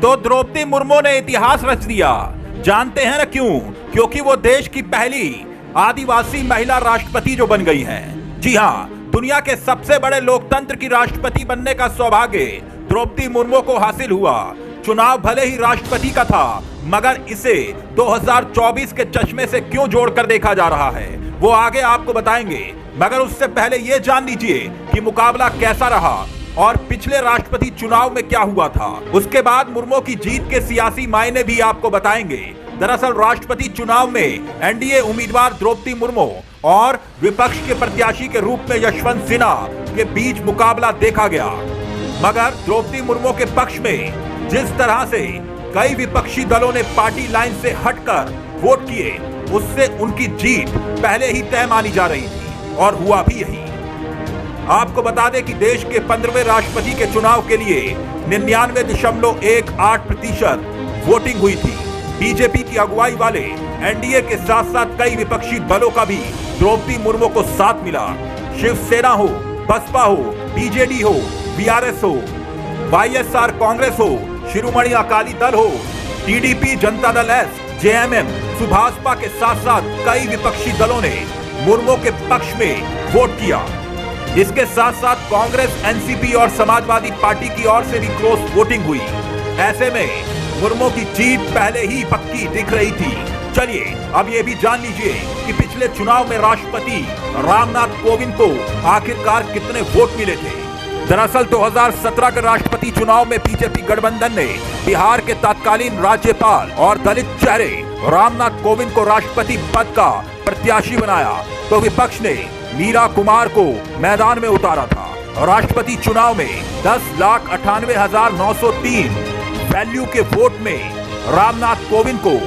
तो द्रौपदी मुर्मू ने इतिहास रच दिया। जानते हैं ना क्यों? क्योंकि वो देश की पहली आदिवासी महिला राष्ट्रपति जो बन गई हैं। जी हाँ, दुनिया के सबसे बड़े लोकतंत्र की राष्ट्रपति बनने का सौभाग्य द्रौपदी मुर्मू को हासिल हुआ। चुनाव भले ही राष्ट्रपति का था, मगर इसे 2024 के चश्मे से क्यों जोड़कर देखा जा रहा है वो आगे आपको बताएंगे। मगर उससे पहले ये जान लीजिए कि मुकाबला कैसा रहा और पिछले राष्ट्रपति चुनाव में क्या हुआ था। उसके बाद मुर्मू की जीत के सियासी मायने भी आपको बताएंगे। दरअसल राष्ट्रपति चुनाव में एनडीए उम्मीदवार द्रौपदी मुर्मू और विपक्ष के प्रत्याशी के रूप में यशवंत सिन्हा के बीच मुकाबला देखा गया। मगर द्रौपदी मुर्मू के पक्ष में जिस तरह से कई विपक्षी दलों ने पार्टी लाइन से हटकर वोट किए, उससे उनकी जीत पहले ही तय मानी जा रही थी और हुआ भी यही। आपको बता दें कि देश के 15वें राष्ट्रपति के चुनाव के लिए 99.18% वोटिंग हुई थी। बीजेपी की अगुवाई वाले एनडीए के साथ साथ कई विपक्षी दलों का भी द्रौपदी मुर्मू को साथ मिला। शिवसेना हो, बसपा हो, बीजेडी हो, बीआरएस हो, वाईएसआर कांग्रेस हो, शिरोमणि अकाली दल हो, TDP, Janata Dal S, JMM, Subhaspa के साथ साथ कई विपक्षी दलों ने मुर्मू के पक्ष में वोट किया। इसके साथ साथ कांग्रेस, एनसीपी और समाजवादी पार्टी की ओर से भी क्रॉस वोटिंग हुई। ऐसे में मुर्मू की जीत पहले ही पक्की दिख रही थी। चलिए अब ये भी जान लीजिए कि पिछले चुनाव में राष्ट्रपति रामनाथ कोविंद को आखिरकार कितने वोट मिले थे। दरअसल 2017 के राष्ट्रपति चुनाव में बीजेपी गठबंधन ने बिहार के तत्कालीन राज्यपाल और दलित चेहरे रामनाथ कोविंद को राष्ट्रपति पद का प्रत्याशी बनाया, तो विपक्ष ने मीरा कुमार को मैदान में उतारा था। राष्ट्रपति चुनाव में 10,98,903 वैल्यू के वोट में रामनाथ कोविंद को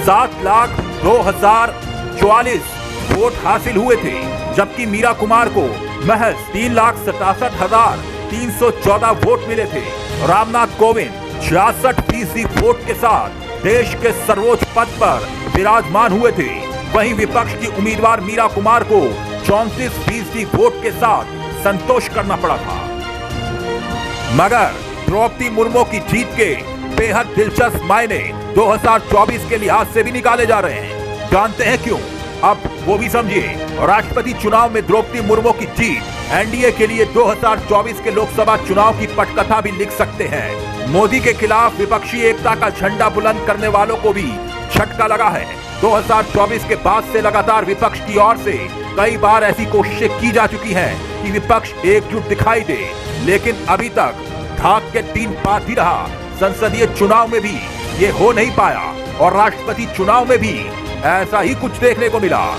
7,02,044 वोट हासिल हुए थे, जबकि मीरा कुमार को महज 3,67,314 वोट मिले थे। रामनाथ कोविंद 66% वोट के साथ देश के सर्वोच्च पद पर विराजमान हुए थे। वहीं विपक्ष की उम्मीदवार मीरा कुमार को 34% वोट के साथ संतोष करना पड़ा था। मगर द्रौपदी मुर्मू की जीत के बेहद दिलचस्प मायने 2024 के लिहाज से भी निकाले जा रहे हैं। जानते हैं क्यों? अब वो भी समझिए। राष्ट्रपति चुनाव में द्रौपदी मुर्मू की जीत एनडीए के लिए 2024 के लोकसभा चुनाव की पटकथा भी लिख सकते हैं। मोदी के खिलाफ विपक्षी एकता का झंडा बुलंद करने वालों को भी झटका लगा है। 2024 के बाद से लगातार विपक्ष की ओर से कई बार ऐसी कोशिशें की जा चुकी हैं कि विपक्ष एकजुट दिखाई दे, लेकिन अभी तक धाक के 3 पात ही रहा। संसदीय चुनाव में भी ये हो नहीं पाया और राष्ट्रपति चुनाव में भी ऐसा ही कुछ देखने को मिला।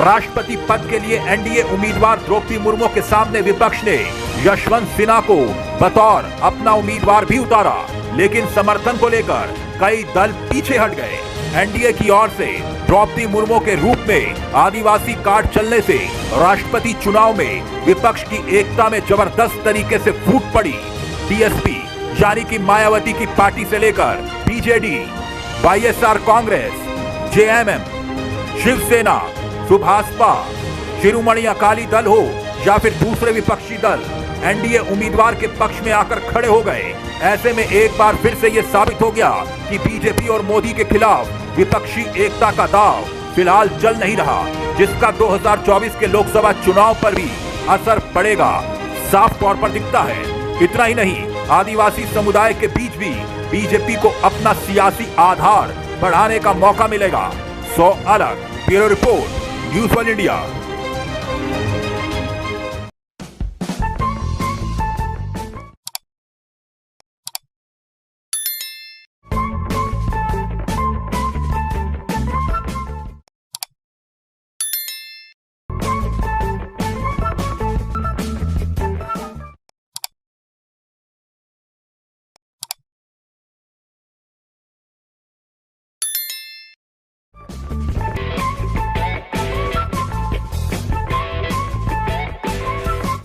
राष्ट्रपति पद के लिए एनडीए उम्मीदवार द्रौपदी मुर्मू के सामने विपक्ष ने यशवंत सिन्हा को बतौर अपना उम्मीदवार भी उतारा, लेकिन समर्थन को लेकर कई दल पीछे हट गए। एनडीए की ओर से द्रौपदी मुर्मू के रूप में आदिवासी कार्ड चलने से राष्ट्रपति चुनाव में विपक्ष की एकता में जबरदस्त तरीके से फूट पड़ी। टीएसपी यानी कि मायावती की पार्टी से लेकर BJD, YSR Congress, JMM, Shivsena, Subhaspa, Shiromani Akali Dal हो या फिर दूसरे विपक्षी दल एनडीए उम्मीदवार के पक्ष में आकर खड़े हो गए। ऐसे में एक बार फिर से ये साबित हो गया कि बीजेपी और मोदी के खिलाफ विपक्षी एकता का दांव फिलहाल चल नहीं रहा, जिसका 2024 के लोकसभा चुनाव पर भी असर पड़ेगा, साफ तौर पर दिखता है। इतना ही नहीं, आदिवासी समुदाय के बीच भी बीजेपी को अपना सियासी आधार बढ़ाने का मौका मिलेगा। 100 अलग bureau report, news one India.